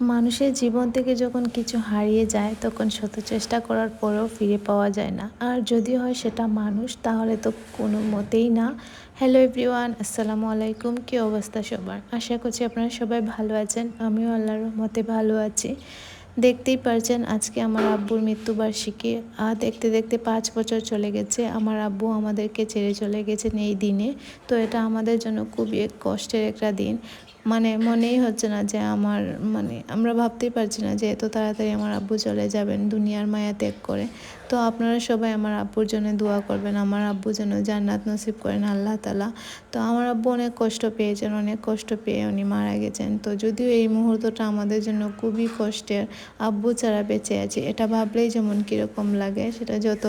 মানুষের জীবন থেকে যখন কিছু হারিয়ে যায় তখন শত চেষ্টা করার পরেও ফিরে পাওয়া যায় না, আর যদি হয় সেটা মানুষ, তাহলে তো কোনো মতেই না। হ্যালো এভরিওয়ান, আসসালামু আলাইকুম। কী অবস্থা সবার? আশা করছি আপনারা সবাই ভালো আছেন। আমিও আল্লাহর রহমতে ভালো আছি। দেখতেই পারছেন আজকে আমার আব্বুর মৃত্যুবার্ষিকী। দেখতে দেখতে 5 বছর চলে গেছে। আমার আব্বু আমাদেরকে ছেড়ে চলে গেছেন এই দিনে। তো এটা আমাদের জন্য খুবই কষ্টের একটা দিন। মনেই হচ্ছে না যে আমরা ভাবতেই পারছি না যে এত তাড়াতাড়ি আমার আব্বু চলে যাবেন দুনিয়ার মায়া ত্যাগ করে। তো আপনারা সবাই আমার আব্বুর জন্য দোয়া করবেন, আমার আব্বু যেন জান্নাত নসিব করেন আল্লাহ তাআলা। তো আমার আব্বু অনেক কষ্ট পেয়েছেন, অনেক কষ্ট পেয়ে উনি মারা গেছেন। তো যদিও এই মুহূর্তটা আমাদের জন্য খুবই কষ্টের, আব্বু ছাড়া বেঁচে আছি এটা ভাবলেই যেমন কীরকম লাগে। সেটা যত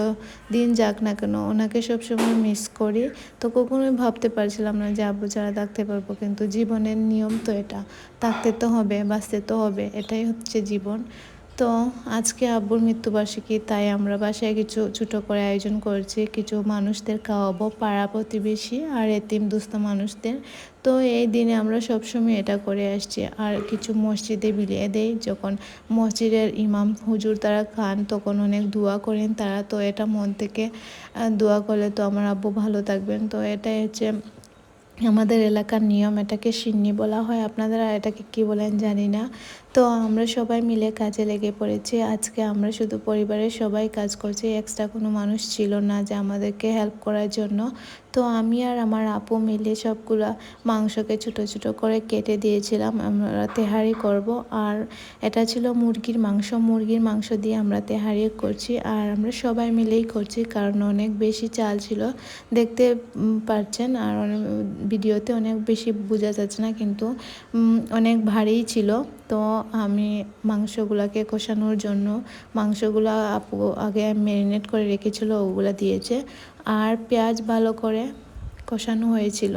দিন যাক না কেন ওনাকে সবসময় মিস করি। তো কখনোই ভাবতে পারছিলাম না যে আব্বু ছাড়া থাকতে পারবো, কিন্তু জীবনের নিয়ম তো এটা, থাকতে তো হবে, বাঁচতে তো হবে, এটাই হচ্ছে জীবন। তো আজকে আব্বুর মৃত্যুবার্ষিকী, তাই আমরা বাসায় কিছু ছোটো করে আয়োজন করছি। কিছু মানুষদের খাওয়াবো, পাড়া প্রতিবেশী আর এতিম দুস্থ মানুষদের। তো এই দিনে আমরা সবসময় এটা করে আসছি। আর কিছু মসজিদে বিলিয়ে দেই, যখন মসজিদের ইমাম হুজুর তারা খান তখন অনেক দোয়া করেন তারা। তো এটা মন থেকে দোয়া করলে তো আমার আব্বু ভালো থাকবেন। তো এটাই হচ্ছে আমাদের এলাকার নিয়ম। এটাকে সিন্নি বলা হয়, আপনারা এটাকে কী বলেন জানি না। তো আমরা সবাই মিলে কাজে লেগে পড়েছি। আজকে আমরা শুধু পরিবারের সবাই কাজ করছি, এক্সট্রা কোনো মানুষ ছিল না যে আমাদেরকে হেল্প করার জন্য। তো আমি আর আমার আপু মিলে সবগুলা মাংসকে ছোটো ছোটো করে কেটে দিয়েছিলাম। আমরা তেহারি করব, আর এটা ছিল মুরগির মাংস। মুরগির মাংস দিয়ে আমরা তেহারি করছি, আর আমরা সবাই মিলেই করছি কারণ অনেক বেশি চাল ছিল, দেখতে পারছেন। আর ভিডিওতে অনেক বেশি বোঝা যাচ্ছে না, কিন্তু অনেক ভারী ছিল। তো আমি মাংসগুলোকে কষানোর জন্য মাংসগুলো আপু আগে ম্যারিনেট করে রেখেছিল, ওগুলো দিয়েছে। আর পেঁয়াজ ভালো করে কষানো হয়েছিল।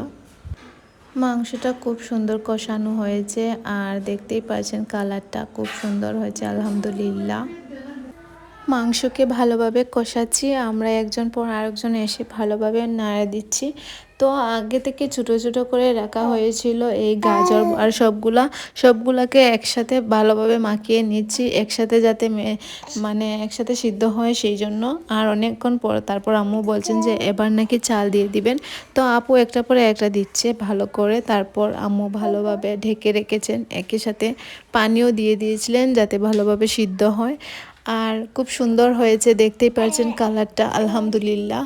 মাংসটা খুব সুন্দর কষানো হয়েছে, আর দেখতেই পাচ্ছেন কালারটা খুব সুন্দর হয়েছে আলহামদুলিল্লাহ। মাংসকে ভালোভাবে কষাচ্ছি, আমরা একজন পর আরেকজন এসে ভালোভাবে নাড়া দিচ্ছি। তো আগে থেকে ছোটো ছোটো করে রাখা হয়েছিল এই গাজর আর সবগুলাকে একসাথে ভালোভাবে মাখিয়ে নিচ্ছি, একসাথে যাতে একসাথে সিদ্ধ হয় সেই জন্য। আর অনেকক্ষণ পর তারপর আম্মু বলছেন যে এবার নাকি চাল দিয়ে দিবেন। তো আপু একটা পরে একটা দিচ্ছে ভালো করে। তারপর আম্মু ভালোভাবে ঢেকে রেখেছেন, একই সাথে পানিও দিয়ে দিয়েছিলেন যাতে ভালোভাবে সিদ্ধ হয়। আর খুব সুন্দর হয়েছে, দেখতেই পাচ্ছেন কালারটা আলহামদুলিল্লাহ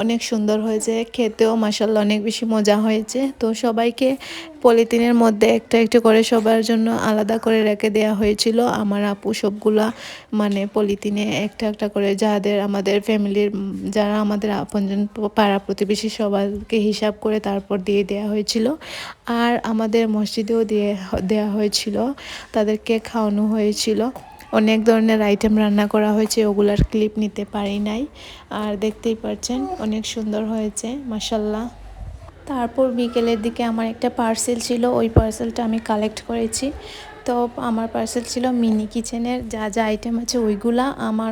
অনেক সুন্দর হয়েছে, খেতেও মাশাআল্লাহ অনেক বেশি মজা হয়েছে। তো সবাইকে পলিথিনের মধ্যে একটা একটা করে সবার জন্য আলাদা করে রেখে দেওয়া হয়েছিল। আমার আপু সবগুলা পলিথিনে একটা একটা করে যাদের আমাদের ফ্যামিলির যারা আমাদের আপনজন পাড়া প্রতিবেশী সবাইকে হিসাব করে তারপর দিয়ে দেওয়া হয়েছিল। আর আমাদের মসজিদেও দেওয়া হয়েছিল, তাদেরকে খাওয়ানো হয়েছিল। অনেক ধরনের আইটেম রান্না করা হয়েছে, ওগুলার ক্লিপ নিতে পারি নাই। আর দেখতেই পাচ্ছেন অনেক সুন্দর হয়েছে মাশাআল্লাহ। তারপর বিকেলের দিকে আমার একটা পার্সেল ছিল, ওই পার্সেলটা আমি কালেক্ট করেছি। তো আমার পার্সেল ছিল মিনি কিচেনের যা যা আইটেম আছে ওইগুলা। আমার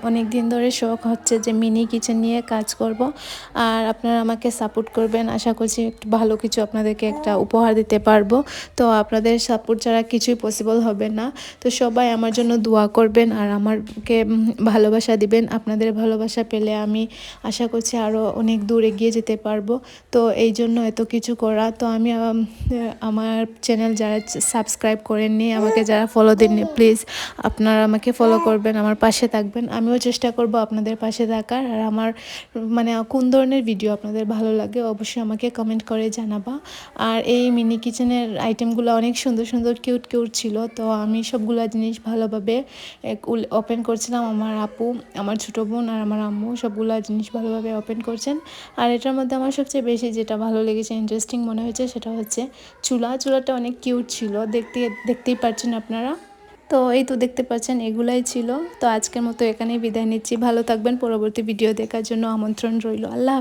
অনেক দিন ধরে শখ হচ্ছে যে মিনি কিচেন নিয়ে কাজ করব, আর আপনারা আমাকে সাপোর্ট করবেন। আশা করছি একটু ভালো কিছু আপনাদেরকে একটা উপহার দিতে পারবো। তো আপনাদের সাপোর্ট ছাড়া কিছুই পসিবল হবে না। তো সবাই আমার জন্য দোয়া করবেন আর আমাকে ভালোবাসা দিবেন। আপনাদের ভালোবাসা পেলে আমি আশা করছি আরও অনেক দূর এগিয়ে যেতে পারবো। তো এই জন্য এত কিছু করা। তো আমি আমার চ্যানেল যারা সাবস্ক্রাইব করেননি, আমাকে যারা ফলো দেননি, প্লিজ আপনারা আমাকে ফলো করবেন, আমার পাশে থাকবেন। আমিও চেষ্টা করব আপনাদের পাশে থাকার। আর আমার কোন ধরনের ভিডিও আপনাদের ভালো লাগে অবশ্যই আমাকে কমেন্ট করে জানাবা। আর এই মিনি কিচেনের আইটেমগুলো অনেক সুন্দর সুন্দর কিউট কিউট ছিল। তো আমি সবগুলা জিনিস ভালোভাবে ওপেন করছিলাম। আমার আপু, আমার ছোটো বোন আর আমার আম্মু সবগুলা জিনিস ভালোভাবে ওপেন করছেন। আর এটার মধ্যে আমার সবচেয়ে বেশি যেটা ভালো লেগেছে, ইন্টারেস্টিং মনে হয়েছে, সেটা হচ্ছে চুলাটা অনেক কিউট ছিল, দেখতেই পাচ্ছেন আপনারা। তো এই তো দেখতে পাচ্ছেন এগুলাই ছিল। তো আজকের মতো এখানেই বিদায় নিচ্ছি, ভালো থাকবেন। পরবর্তী ভিডিও দেখার জন্য আমন্ত্রণ রইল। আল্লাহ।